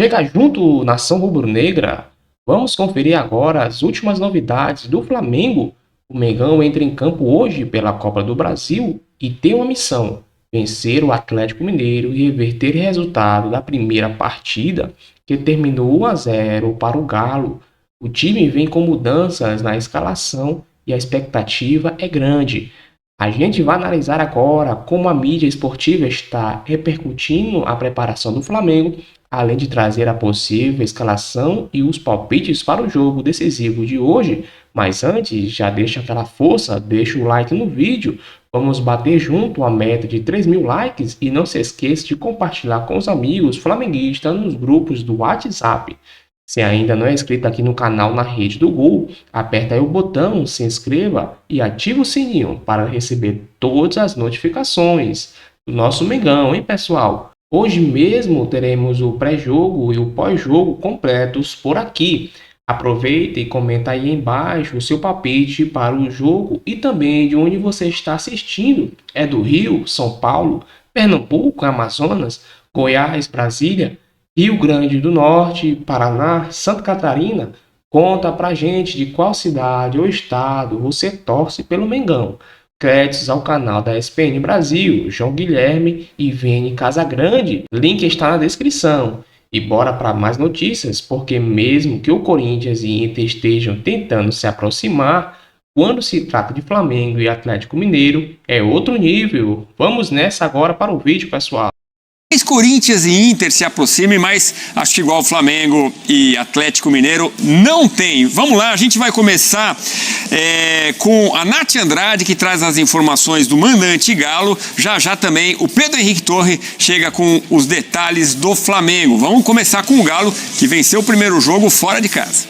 Chega junto, nação rubro-negra. Vamos conferir agora as últimas novidades do Flamengo. O Mengão entra em campo hoje pela Copa do Brasil e tem uma missão: vencer o Atlético Mineiro e reverter o resultado da primeira partida, que terminou 1-0 para o Galo. O time vem com mudanças na escalação e a expectativa é grande. A gente vai analisar agora como a mídia esportiva está repercutindo a preparação do Flamengo, além de trazer a possível escalação e os palpites para o jogo decisivo de hoje. Mas antes, já deixa aquela força, deixa o like no vídeo, vamos bater junto a meta de 3.000 likes e não se esqueça de compartilhar com os amigos flamenguistas nos grupos do WhatsApp. Se ainda não é inscrito aqui no canal na Rede do Gol, aperta aí o botão, se inscreva e ativa o sininho para receber todas as notificações do nosso Mengão, hein, pessoal? Hoje mesmo teremos o pré-jogo e o pós-jogo completos por aqui. Aproveita e comenta aí embaixo o seu palpite para o jogo e também de onde você está assistindo. É do Rio, São Paulo, Pernambuco, Amazonas, Goiás, Brasília, Rio Grande do Norte, Paraná, Santa Catarina? Conta pra gente de qual cidade ou estado você torce pelo Mengão. Créditos ao canal da SPN Brasil, João Guilherme e Vene Casagrande. Link está na descrição. E bora para mais notícias, porque mesmo que o Corinthians e Inter estejam tentando se aproximar, quando se trata de Flamengo e Atlético Mineiro, é outro nível. Vamos nessa agora para o vídeo, pessoal. Corinthians e Inter se aproximem, mas acho que igual Flamengo e Atlético Mineiro não tem. Vamos lá, a gente vai começar com a Nath Andrade, que traz as informações do mandante Galo. Já também o Pedro Henrique Torre chega com os detalhes do Flamengo. Vamos começar com o Galo, que venceu o primeiro jogo fora de casa.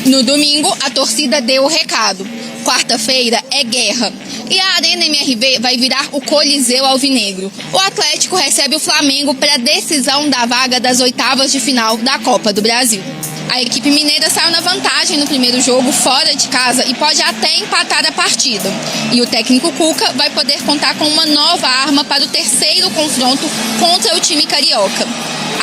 No domingo, a torcida deu o recado. Quarta-feira é guerra. E a Arena MRV vai virar o Coliseu Alvinegro. O Atlético recebe o Flamengo para a decisão da vaga das oitavas de final da Copa do Brasil. A equipe mineira saiu na vantagem no primeiro jogo fora de casa e pode até empatar a partida. E o técnico Cuca vai poder contar com uma nova arma para o terceiro confronto contra o time carioca.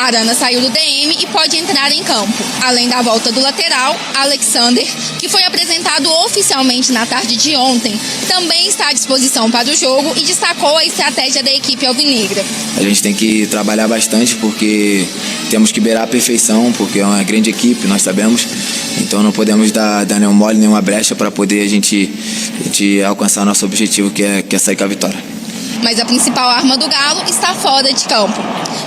Arana saiu do DM e pode entrar em campo. Além da volta do lateral, Alexander, que foi apresentado oficialmente na tarde de ontem, também está à disposição para o jogo e destacou a estratégia da equipe alvinegra. A gente tem que trabalhar bastante porque temos que beirar a perfeição, porque é uma grande equipe, nós sabemos. Então não podemos dar nenhum mole, nenhuma brecha para poder a gente alcançar nosso objetivo, que é sair com a vitória. Mas a principal arma do Galo está fora de campo,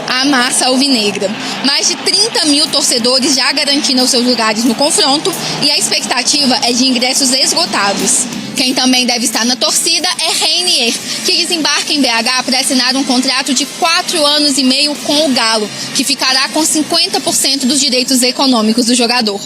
a massa alvinegra. Mais de 30 mil torcedores já garantiram seus lugares no confronto e a expectativa é de ingressos esgotados. Quem também deve estar na torcida é Reinier, que desembarca em BH para assinar um contrato de 4 anos e meio com o Galo, que ficará com 50% dos direitos econômicos do jogador.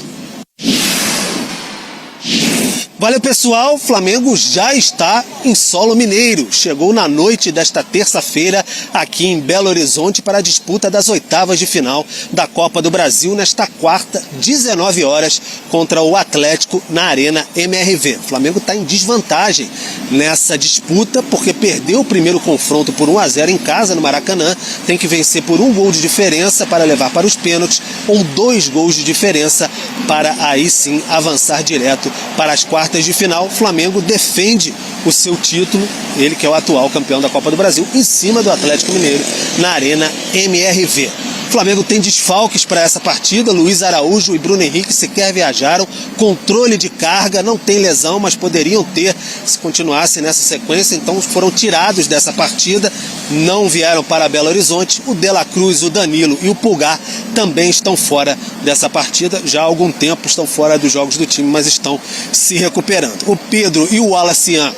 Valeu, pessoal, Flamengo já está em solo mineiro. Chegou na noite desta terça-feira aqui em Belo Horizonte para a disputa das oitavas de final da Copa do Brasil nesta quarta, 19 horas, contra o Atlético na Arena MRV. O Flamengo está em desvantagem nessa disputa porque perdeu o primeiro confronto por 1-0 em casa no Maracanã. Tem que vencer por 1 gol de diferença para levar para os pênaltis ou 2 gols de diferença para aí sim avançar direto para as quartas de final. O Flamengo defende o seu título, ele que é o atual campeão da Copa do Brasil, em cima do Atlético Mineiro na Arena MRV. O Flamengo tem desfalques para essa partida. Luiz Araújo e Bruno Henrique sequer viajaram. Controle de carga, não tem lesão, mas poderiam ter se continuassem nessa sequência. Então foram tirados dessa partida, não vieram para Belo Horizonte. O De La Cruz, o Danilo e o Pulgar também estão fora dessa partida. Já há algum tempo estão fora dos jogos do time, mas estão se recuperando. O Pedro e o Wallacian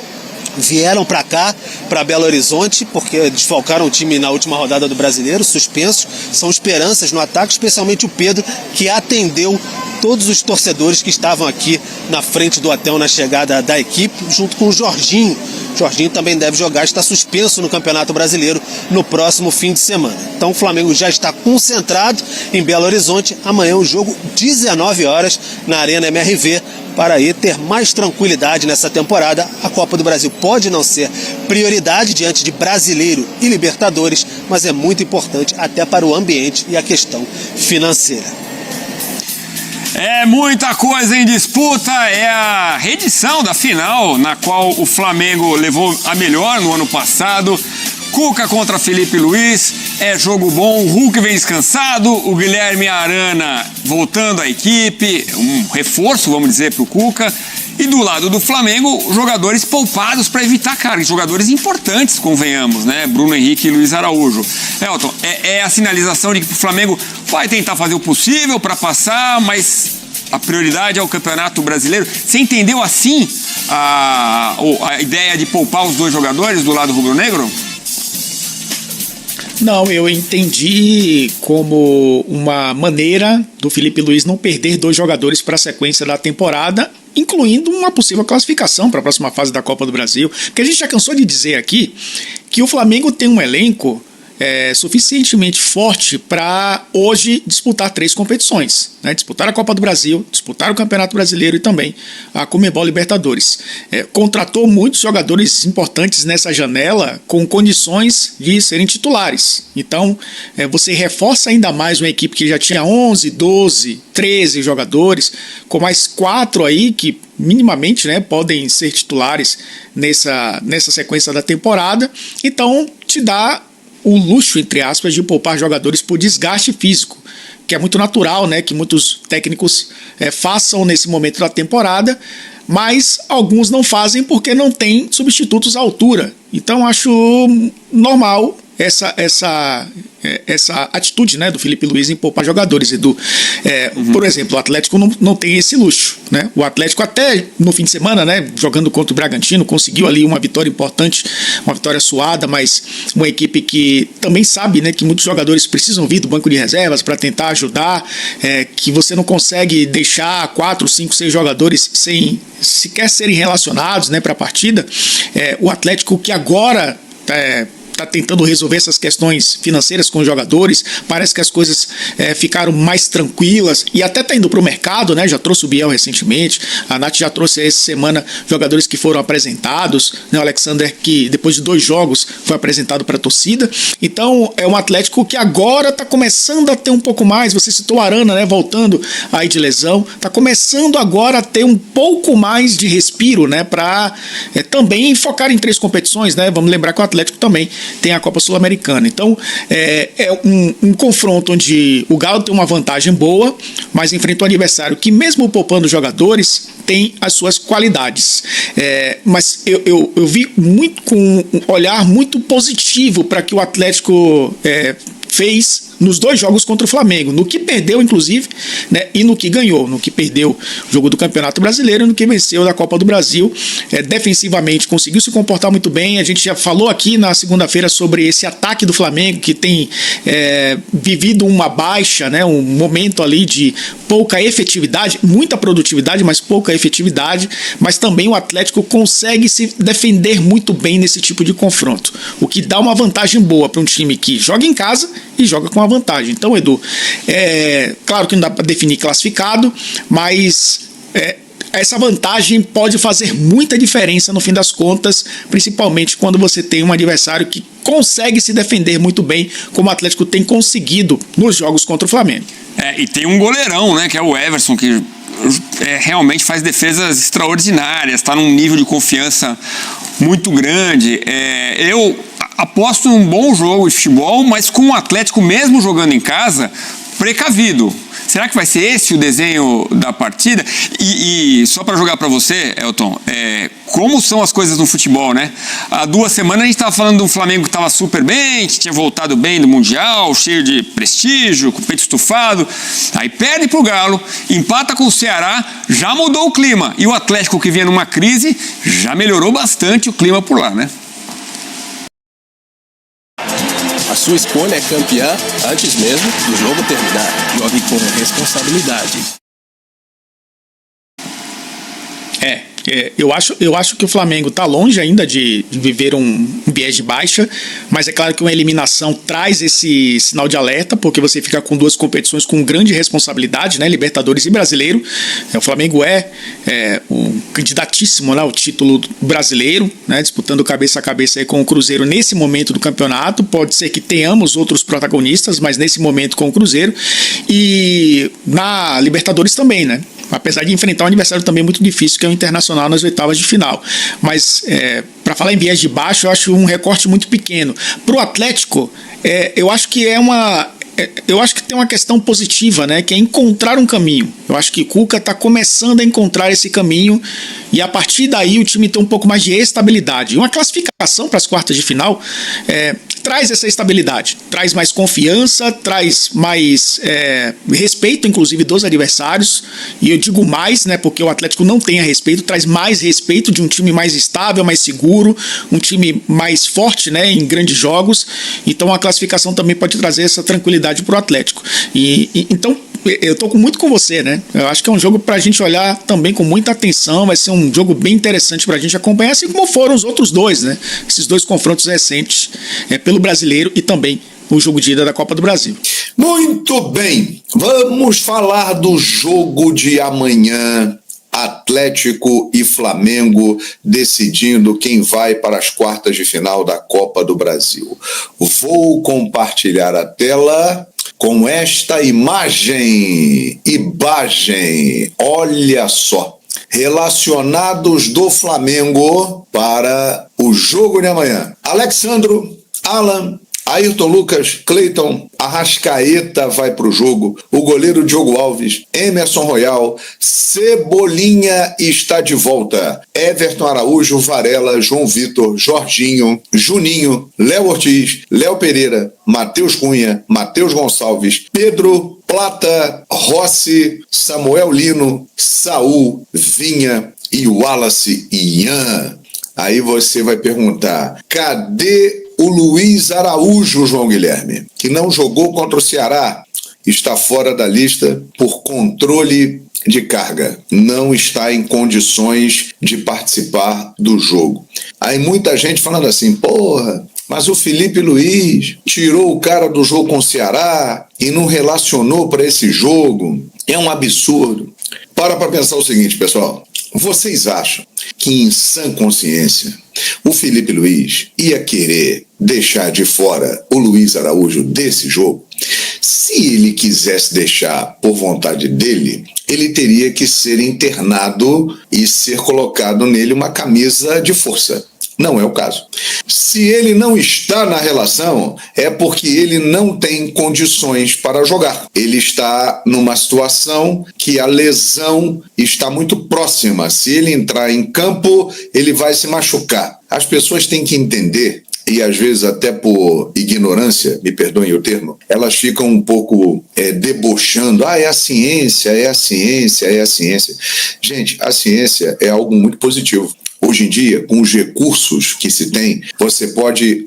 vieram para cá, para Belo Horizonte, porque desfalcaram o time na última rodada do Brasileiro, suspensos. São esperanças no ataque, especialmente o Pedro, que atendeu todos os torcedores que estavam aqui na frente do hotel na chegada da equipe, junto com o Jorginho. Jorginho também deve jogar, está suspenso no Campeonato Brasileiro no próximo fim de semana. Então o Flamengo já está concentrado em Belo Horizonte. Amanhã o jogo, 19 horas, na Arena MRV, para aí ter mais tranquilidade nessa temporada. A Copa do Brasil pode não ser prioridade diante de Brasileiro e Libertadores, mas é muito importante até para o ambiente e a questão financeira. É muita coisa em disputa, é a reedição da final, na qual o Flamengo levou a melhor no ano passado. Cuca contra Felipe Luiz, é jogo bom, o Hulk vem descansado, o Guilherme Arana voltando à equipe, um reforço, vamos dizer, para o Cuca. E do lado do Flamengo, jogadores poupados para evitar carga, jogadores importantes, convenhamos, né? Bruno Henrique e Luiz Araújo. Elton, é a sinalização de que o Flamengo vai tentar fazer o possível para passar, mas a prioridade é o Campeonato Brasileiro. Você entendeu assim a ideia de poupar os dois jogadores do lado rubro-negro? Não, eu entendi como uma maneira do Felipe Luiz não perder dois jogadores para a sequência da temporada, incluindo uma possível classificação para a próxima fase da Copa do Brasil. Porque a gente já cansou de dizer aqui que o Flamengo tem um elenco suficientemente forte para hoje disputar 3 competições, né? Disputar a Copa do Brasil, disputar o Campeonato Brasileiro e também a Conmebol Libertadores. Contratou muitos jogadores importantes nessa janela com condições de serem titulares. Então, você reforça ainda mais uma equipe que já tinha 11, 12, 13 jogadores, com mais 4 aí que minimamente, né, podem ser titulares nessa sequência da temporada. Então, te dá o luxo, entre aspas, de poupar jogadores por desgaste físico, que é muito natural, né, que muitos técnicos façam nesse momento da temporada, mas alguns não fazem porque não tem substitutos à altura. Então acho normal essa atitude, né, do Felipe Luiz em poupar jogadores, Edu. Por exemplo, o Atlético não tem esse luxo, né? O Atlético até no fim de semana, né, jogando contra o Bragantino, conseguiu ali uma vitória importante, uma vitória suada, mas uma equipe que também sabe, né, que muitos jogadores precisam vir do banco de reservas para tentar ajudar, que você não consegue deixar 4, 5, 6 jogadores sem sequer serem relacionados, né, para a partida. O Atlético que agora está tentando resolver essas questões financeiras com os jogadores, parece que as coisas ficaram mais tranquilas e até está indo para o mercado, né? Já trouxe o Biel recentemente, a Nath já trouxe essa semana jogadores que foram apresentados, né? O Alexander, que depois de 2 jogos foi apresentado para a torcida. Então é um Atlético que agora está começando a ter um pouco mais, você citou a Arana, né? Voltando aí de lesão, está começando agora a ter um pouco mais de respiro, né? Para também focar em 3 competições, né? Vamos lembrar que o Atlético também tem a Copa Sul-Americana. Então é um confronto onde o Galo tem uma vantagem boa, mas enfrenta um adversário que, mesmo poupando jogadores, tem as suas qualidades. Mas eu vi muito com um olhar muito positivo para que o Atlético fez nos 2 jogos contra o Flamengo, no que perdeu, inclusive, né, e no que ganhou, no que perdeu o jogo do Campeonato Brasileiro e no que venceu da Copa do Brasil. Defensivamente conseguiu se comportar muito bem. A gente já falou aqui na segunda-feira sobre esse ataque do Flamengo, que tem vivido uma baixa, né, um momento ali de pouca efetividade, muita produtividade, mas pouca efetividade, mas também o Atlético consegue se defender muito bem nesse tipo de confronto, o que dá uma vantagem boa para um time que joga em casa e joga com a vantagem. Então, Edu, claro que não dá para definir classificado, mas essa vantagem pode fazer muita diferença no fim das contas, principalmente quando você tem um adversário que consegue se defender muito bem, como o Atlético tem conseguido nos jogos contra o Flamengo. E tem um goleirão, né, que é o Everson, que realmente faz defesas extraordinárias, está num nível de confiança muito grande. Eu aposto num bom jogo de futebol, mas com o Atlético, mesmo jogando em casa, precavido. Será que vai ser esse o desenho da partida? E só para jogar para você, Elton, como são as coisas no futebol, né? Há 2 semanas a gente estava falando de um Flamengo que estava super bem, que tinha voltado bem do Mundial, cheio de prestígio, com o peito estufado. Aí perde para o Galo, empata com o Ceará, já mudou o clima. E o Atlético, que vinha numa crise, já melhorou bastante o clima por lá, né? A sua escolha é campeã antes mesmo do jogo terminar. Jogue com responsabilidade. Eu acho que o Flamengo está longe ainda de viver um viés de baixa, mas é claro que uma eliminação traz esse sinal de alerta, porque você fica com duas competições com grande responsabilidade, né? Libertadores e Brasileiro. O Flamengo é o candidatíssimo, né, ao título brasileiro, né? Disputando cabeça a cabeça aí com o Cruzeiro nesse momento do campeonato. Pode ser que tenhamos outros protagonistas, mas nesse momento com o Cruzeiro. E na Libertadores também, né? Apesar de enfrentar um adversário também muito difícil, que é o Internacional nas oitavas de final. Mas, para falar em viés de baixo, eu acho um recorte muito pequeno. Para o Atlético, eu acho que eu acho que tem uma questão positiva, né, que é encontrar um caminho. Eu acho que Cuca está começando a encontrar esse caminho e a partir daí o time tem um pouco mais de estabilidade. E uma classificação para as quartas de final traz essa estabilidade, traz mais confiança, traz mais respeito, inclusive, dos adversários. E eu digo mais, né, porque o Atlético não tem a respeito, traz mais respeito de um time mais estável, mais seguro, um time mais forte, né, em grandes jogos. Então a classificação também pode trazer essa tranquilidade para o Atlético. Então eu tô muito com você, né? Eu acho que é um jogo pra gente olhar também com muita atenção, vai ser um jogo bem interessante pra gente acompanhar, assim como foram os outros dois, né? Esses dois confrontos recentes pelo Brasileiro e também o jogo de ida da Copa do Brasil. Muito bem, vamos falar do jogo de amanhã. Atlético e Flamengo decidindo quem vai para as quartas de final da Copa do Brasil. Vou compartilhar a tela com esta imagem. Olha só. Relacionados do Flamengo para o jogo de amanhã. Alexandro, Alan, Ayrton Lucas, Cleiton, Arrascaeta vai para o jogo, o goleiro Diogo Alves, Emerson Royal, Cebolinha está de volta, Everton Araújo, Varela, João Vitor, Jorginho, Juninho, Léo Ortiz, Léo Pereira, Matheus Cunha, Matheus Gonçalves, Pedro, Plata, Rossi, Samuel Lino, Saul, Vinha e Wallace Ian. Aí você vai perguntar, cadê o Luiz Araújo, João Guilherme, que não jogou contra o Ceará? Está fora da lista por controle de carga. Não está em condições de participar do jogo. Aí muita gente falando assim, porra, mas o Felipe Luiz tirou o cara do jogo com o Ceará e não relacionou para esse jogo. É um absurdo. Para pensar o seguinte, pessoal. Vocês acham que, em sã consciência, o Felipe Luiz ia querer deixar de fora o Luiz Araújo desse jogo? Se ele quisesse deixar por vontade dele, ele teria que ser internado e ser colocado nele uma camisa de força. Não é o caso. Se ele não está na relação, é porque ele não tem condições para jogar. Ele está numa situação que a lesão está muito próxima. Se ele entrar em campo, ele vai se machucar. As pessoas têm que entender, e às vezes até por ignorância, me perdoem o termo, elas ficam um pouco debochando. É a ciência, é a ciência, é a ciência. Gente, a ciência é algo muito positivo. Hoje em dia, com os recursos que se tem, você pode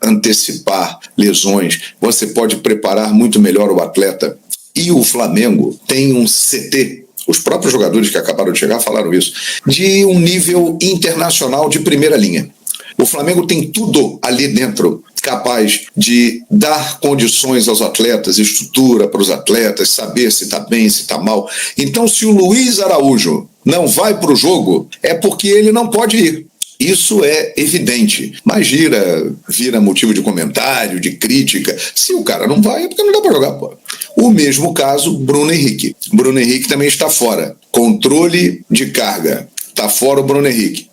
antecipar lesões, você pode preparar muito melhor o atleta. E o Flamengo tem um CT, os próprios jogadores que acabaram de chegar falaram isso, de um nível internacional de primeira linha. O Flamengo tem tudo ali dentro capaz de dar condições aos atletas, estrutura para os atletas, saber se está bem, se está mal. Então, se o Luiz Araújo não vai para o jogo, é porque ele não pode ir. Isso é evidente, mas vira motivo de comentário, de crítica. Se o cara não vai, é porque não dá para jogar, pô. O mesmo caso, Bruno Henrique. Bruno Henrique também está fora. Controle de carga. Está fora o Bruno Henrique.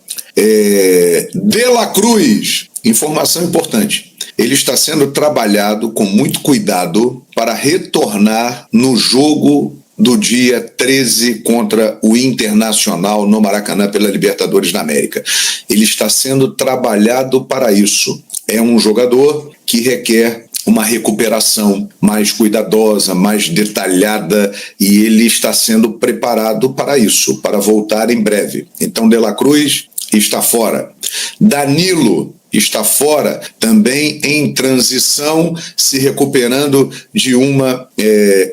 De La Cruz, informação importante. Ele está sendo trabalhado com muito cuidado para retornar no jogo do dia 13 contra o Internacional no Maracanã pela Libertadores da América. Ele está sendo trabalhado para isso. É um jogador que requer uma recuperação mais cuidadosa, mais detalhada, e ele está sendo preparado para isso, para voltar em breve. Então, De La Cruz está fora. Danilo está fora, também em transição, se recuperando de uma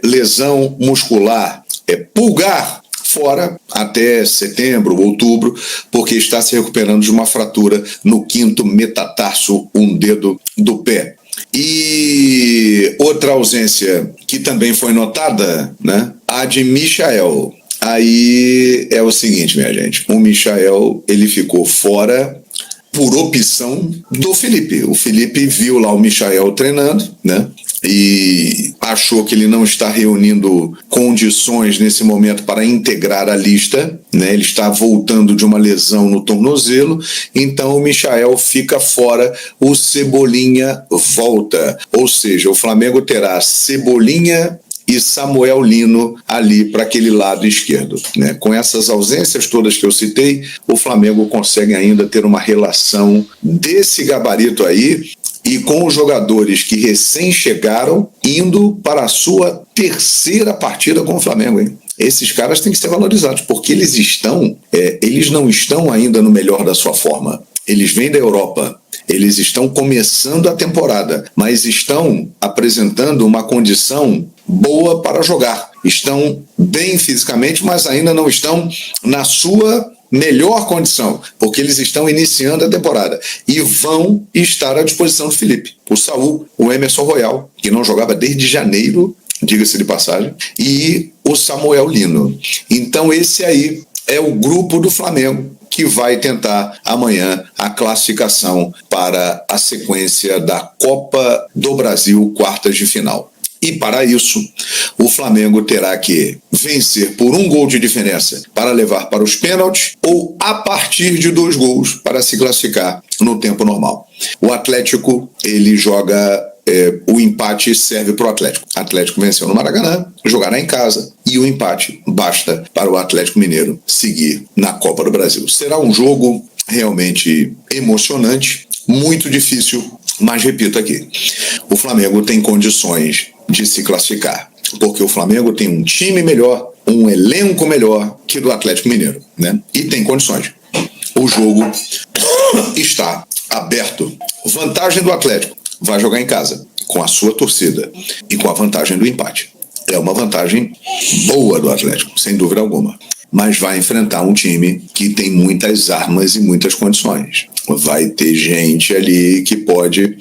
lesão muscular. Pulgar, fora até setembro, outubro, porque está se recuperando de uma fratura no quinto metatarso, um dedo do pé. E outra ausência que também foi notada, né? A de Michael. Aí é o seguinte, minha gente, o Michael, ele ficou fora por opção do Felipe. O Felipe viu lá o Michael treinando, né? E achou que ele não está reunindo condições nesse momento para integrar a lista, né? Ele está voltando de uma lesão no tornozelo, então o Michael fica fora, o Cebolinha volta. Ou seja, o Flamengo terá Cebolinha e Samuel Lino ali para aquele lado esquerdo, né? Com essas ausências todas que eu citei, o Flamengo consegue ainda ter uma relação desse gabarito aí, e com os jogadores que recém chegaram indo para a sua terceira partida com o Flamengo, hein? Esses caras têm que ser valorizados, porque eles não estão ainda no melhor da sua forma. Eles vêm da Europa, eles estão começando a temporada, mas estão apresentando uma condição boa para jogar. Estão bem fisicamente, mas ainda não estão na sua melhor condição, porque eles estão iniciando a temporada e vão estar à disposição do Felipe, o Saúl, o Emerson Royal, que não jogava desde janeiro, diga-se de passagem, e o Samuel Lino. Então esse aí é o grupo do Flamengo que vai tentar amanhã a classificação para a sequência da Copa do Brasil, quartas de final. E para isso, o Flamengo terá que vencer por 1 gol de diferença para levar para os pênaltis ou a partir de 2 gols para se classificar no tempo normal. O Atlético, ele joga... o empate serve para o Atlético. O Atlético venceu no Maracanã, jogará em casa, e o empate basta para o Atlético Mineiro seguir na Copa do Brasil. Será um jogo realmente emocionante, muito difícil, mas repito aqui, o Flamengo tem condições de se classificar, porque o Flamengo tem um time melhor, um elenco melhor que o do Atlético Mineiro, né? E tem condições. O jogo está aberto. Vantagem do Atlético: vai jogar em casa, com a sua torcida e com a vantagem do empate. É uma vantagem boa do Atlético, sem dúvida alguma. Mas vai enfrentar um time que tem muitas armas e muitas condições. Vai ter gente ali que pode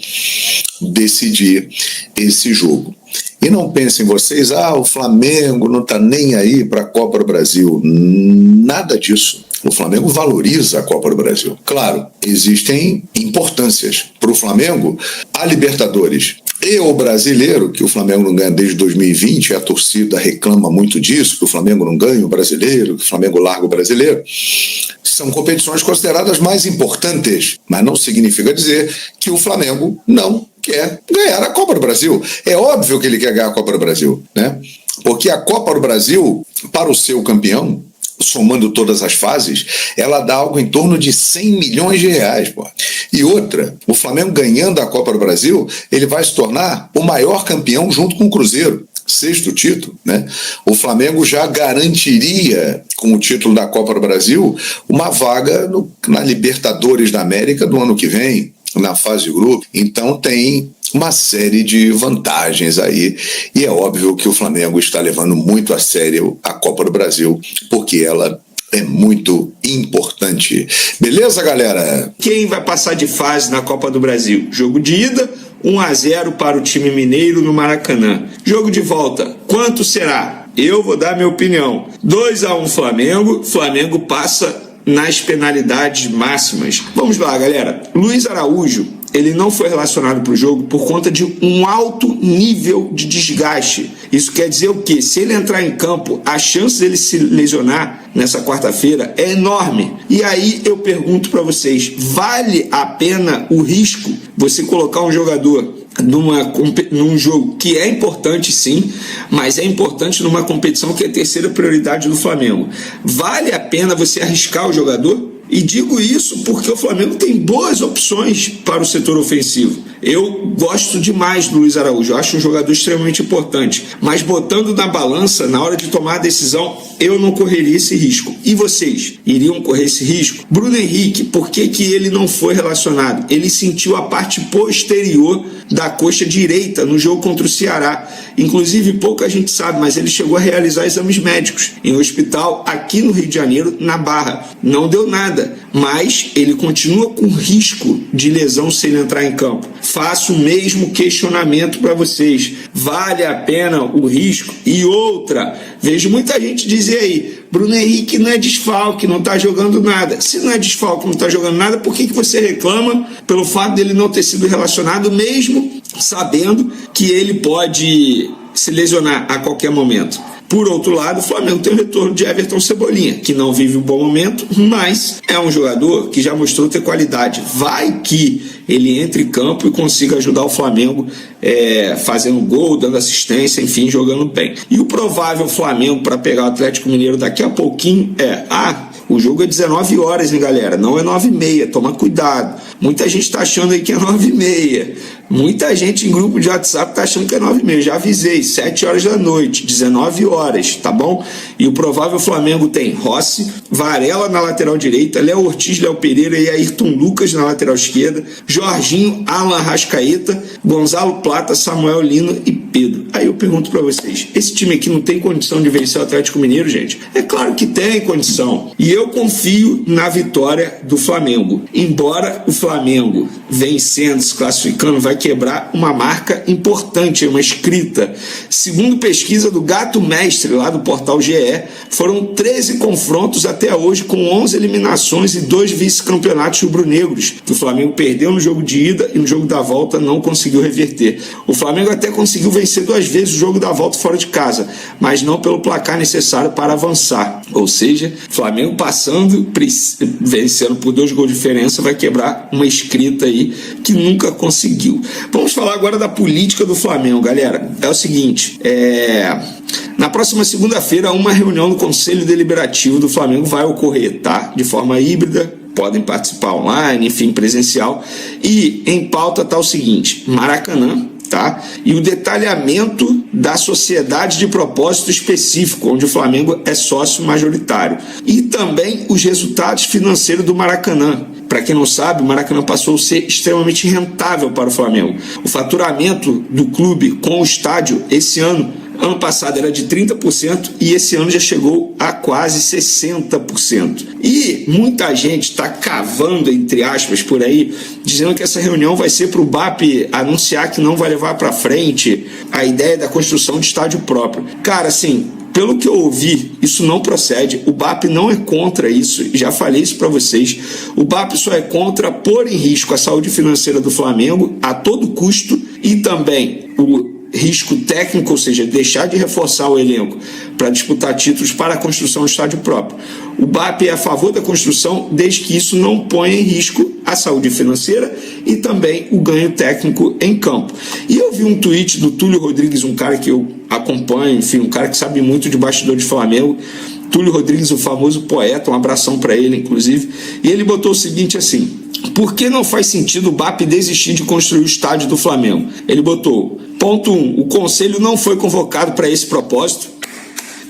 decidir esse jogo. E não pensem vocês, o Flamengo não está nem aí para a Copa do Brasil. Nada disso. O Flamengo valoriza a Copa do Brasil. Claro, existem importâncias para o Flamengo, a Libertadores e o Brasileiro, que o Flamengo não ganha desde 2020, a torcida reclama muito disso, que o Flamengo não ganha o Brasileiro, que o Flamengo larga o Brasileiro. São competições consideradas mais importantes, mas não significa dizer que o Flamengo não quer ganhar a Copa do Brasil. É óbvio que ele quer ganhar a Copa do Brasil, né? Porque a Copa do Brasil, para o seu campeão, somando todas as fases, ela dá algo em torno de 100 milhões de reais, pô. E outra, o Flamengo ganhando a Copa do Brasil, ele vai se tornar o maior campeão junto com o Cruzeiro. 6º título, né? O Flamengo já garantiria, com o título da Copa do Brasil, uma vaga na Libertadores da América do ano que vem, na fase de grupo. Então tem uma série de vantagens aí, e é óbvio que o Flamengo está levando muito a sério a Copa do Brasil, porque ela é muito importante. Beleza, galera? Quem vai passar de fase na Copa do Brasil? Jogo de ida, 1-0 para o time mineiro no Maracanã. Jogo de volta, quanto será? Eu vou dar minha opinião. 2-1 Flamengo. Flamengo passa nas penalidades máximas. Vamos lá, galera. Luiz Araújo, ele não foi relacionado para o jogo por conta de um alto nível de desgaste. Isso quer dizer o quê? Se ele entrar em campo, a chance dele se lesionar nessa quarta-feira é enorme. E aí eu pergunto para vocês, vale a pena o risco você colocar um jogador num jogo que é importante sim, mas é importante numa competição que é a terceira prioridade do Flamengo? Vale a pena você arriscar o jogador? E digo isso porque o Flamengo tem boas opções para o setor ofensivo. Eu gosto demais do Luiz Araújo, eu acho um jogador extremamente importante, mas botando na balança, na hora de tomar a decisão, eu não correria esse risco. E vocês iriam correr esse risco? Bruno Henrique, por que ele não foi relacionado? Ele sentiu a parte posterior da coxa direita no jogo contra o Ceará. Inclusive, pouca gente sabe, mas ele chegou a realizar exames médicos em um hospital aqui no Rio de Janeiro, na Barra. Não deu nada, mas ele continua com risco de lesão se ele entrar em campo. Faço o mesmo questionamento para vocês. Vale a pena o risco? E outra, vejo muita gente dizer aí, Bruno Henrique não é desfalque, não está jogando nada. Se não é desfalque, não está jogando nada, por que você reclama pelo fato dele não ter sido relacionado, mesmo sabendo que ele pode se lesionar a qualquer momento? Por outro lado, o Flamengo tem o retorno de Everton Cebolinha, que não vive um bom momento, mas é um jogador que já mostrou ter qualidade. Vai que ele entre em campo e consiga ajudar o Flamengo fazendo gol, dando assistência, enfim, jogando bem. E o provável Flamengo para pegar o Atlético Mineiro daqui a pouquinho o jogo é 19 horas, hein, galera? Não é 9h30, toma cuidado. Muita gente tá achando aí que é 9h30. Muita gente em grupo de WhatsApp tá achando que é 9h30. Já avisei, 7 horas da noite, 19 horas, tá bom? E o provável Flamengo tem Rossi, Varela na lateral direita, Léo Ortiz, Léo Pereira e Ayrton Lucas na lateral esquerda, Jorginho, Alan Arrascaeta, Gonzalo Plata, Samuel Lino e Pedro. Aí eu pergunto pra vocês, esse time aqui não tem condição de vencer o Atlético Mineiro, gente? É claro que tem condição. E eu confio na vitória do Flamengo. Embora o Flamengo vencendo, se classificando, vai quebrar uma marca importante, uma escrita. Segundo pesquisa do Gato Mestre, lá do portal GE, foram 13 confrontos até hoje, com 11 eliminações e 2 vice-campeonatos rubro-negros, que o Flamengo perdeu no jogo de ida e no jogo da volta não conseguiu reverter. O Flamengo até conseguiu vencer 2 vezes o jogo da volta fora de casa, mas não pelo placar necessário para avançar. Ou seja, Flamengo passando, vencendo por 2 gols de diferença, vai quebrar uma escrita aí que nunca conseguiu. Vamos falar agora da política do Flamengo, galera. É o seguinte, na próxima segunda-feira, uma reunião do Conselho Deliberativo do Flamengo vai ocorrer, tá? De forma híbrida, podem participar online, enfim, presencial. E em pauta está o seguinte, Maracanã, tá? E o detalhamento da sociedade de propósito específico, onde o Flamengo é sócio majoritário. E também os resultados financeiros do Maracanã. Para quem não sabe, o Maracanã passou a ser extremamente rentável para o Flamengo. O faturamento do clube com o estádio esse ano passado era de 30% e esse ano já chegou a quase 60%. E muita gente está cavando, entre aspas, por aí, dizendo que essa reunião vai ser para o BAP anunciar que não vai levar para frente a ideia da construção de estádio próprio. Cara, assim, pelo que eu ouvi, isso não procede. O BAP não é contra isso, já falei isso para vocês. O BAP só é contra pôr em risco a saúde financeira do Flamengo a todo custo e também o risco técnico, ou seja, deixar de reforçar o elenco para disputar títulos para a construção do estádio próprio. O BAP é a favor da construção desde que isso não ponha em risco a saúde financeira e também o ganho técnico em campo. E eu vi um tweet do Túlio Rodrigues, um cara que eu acompanho, enfim, um cara que sabe muito de bastidor de Flamengo, Túlio Rodrigues, o famoso poeta, um abração para ele, inclusive, e ele botou o seguinte assim: por que não faz sentido o BAP desistir de construir o estádio do Flamengo? Ele botou, ponto 1, o conselho não foi convocado para esse propósito.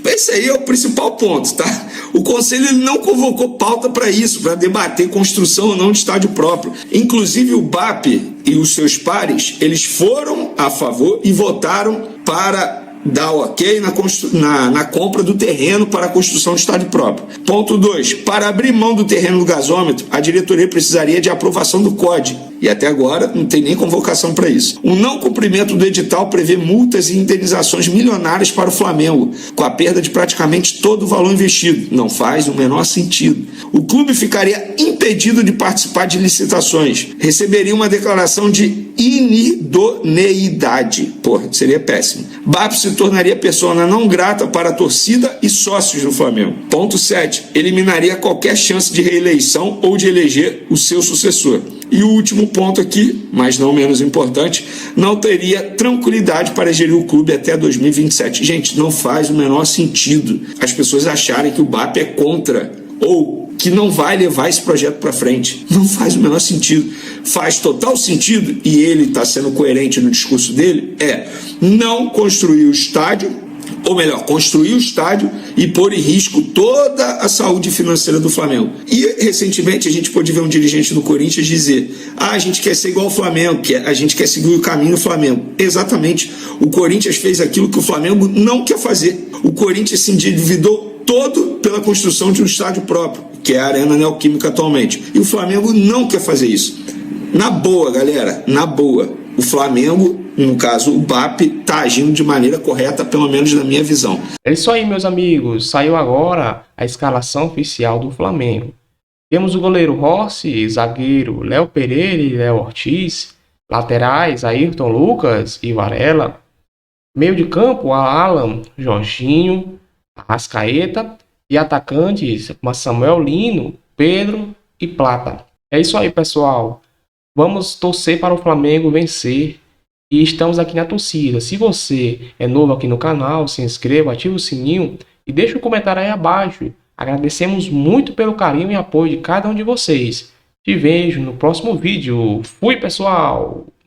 Esse aí é o principal ponto, tá? O conselho ele não convocou pauta para isso, para debater construção ou não de estádio próprio. Inclusive o BAP e os seus pares, eles foram a favor e votaram para dar ok na compra do terreno para a construção de estádio próprio. Ponto 2. Para abrir mão do terreno do gasômetro, a diretoria precisaria de aprovação do COD. E até agora não tem nem convocação para isso. O não cumprimento do edital prevê multas e indenizações milionárias para o Flamengo, com a perda de praticamente todo o valor investido. Não faz o menor sentido. O clube ficaria impedido de participar de licitações. Receberia uma declaração de inidoneidade. Porra, seria péssimo. BAP se tornaria persona não grata para a torcida e sócios do Flamengo. Ponto 7. Eliminaria qualquer chance de reeleição ou de eleger o seu sucessor. E o último ponto aqui, mas não menos importante, não teria tranquilidade para gerir o clube até 2027. Gente, não faz o menor sentido as pessoas acharem que o BAP é contra ou que não vai levar esse projeto para frente. Não faz o menor sentido. Faz total sentido, e ele está sendo coerente no discurso dele, não construir o estádio, ou melhor, construir o estádio e pôr em risco toda a saúde financeira do Flamengo. E recentemente a gente pôde ver um dirigente do Corinthians dizer: a gente quer ser igual ao Flamengo, a gente quer seguir o caminho do Flamengo. Exatamente, o Corinthians fez aquilo que o Flamengo não quer fazer. O Corinthians se endividou todo pela construção de um estádio próprio, que é a Arena Neoquímica atualmente. E o Flamengo não quer fazer isso. Na boa, galera, na boa, o Flamengo, no caso o BAP, está agindo de maneira correta, pelo menos na minha visão. É isso aí, meus amigos. Saiu agora a escalação oficial do Flamengo. Temos o goleiro Rossi, zagueiro Léo Pereira e Léo Ortiz, laterais Ayrton Lucas e Varela, meio de campo Alan, Jorginho, Arrascaeta e atacantes Samuel Lino, Pedro e Plata. É isso aí, pessoal. Vamos torcer para o Flamengo vencer e estamos aqui na torcida. Se você é novo aqui no canal, se inscreva, ative o sininho e deixe um comentário aí abaixo. Agradecemos muito pelo carinho e apoio de cada um de vocês. Te vejo no próximo vídeo. Fui, pessoal!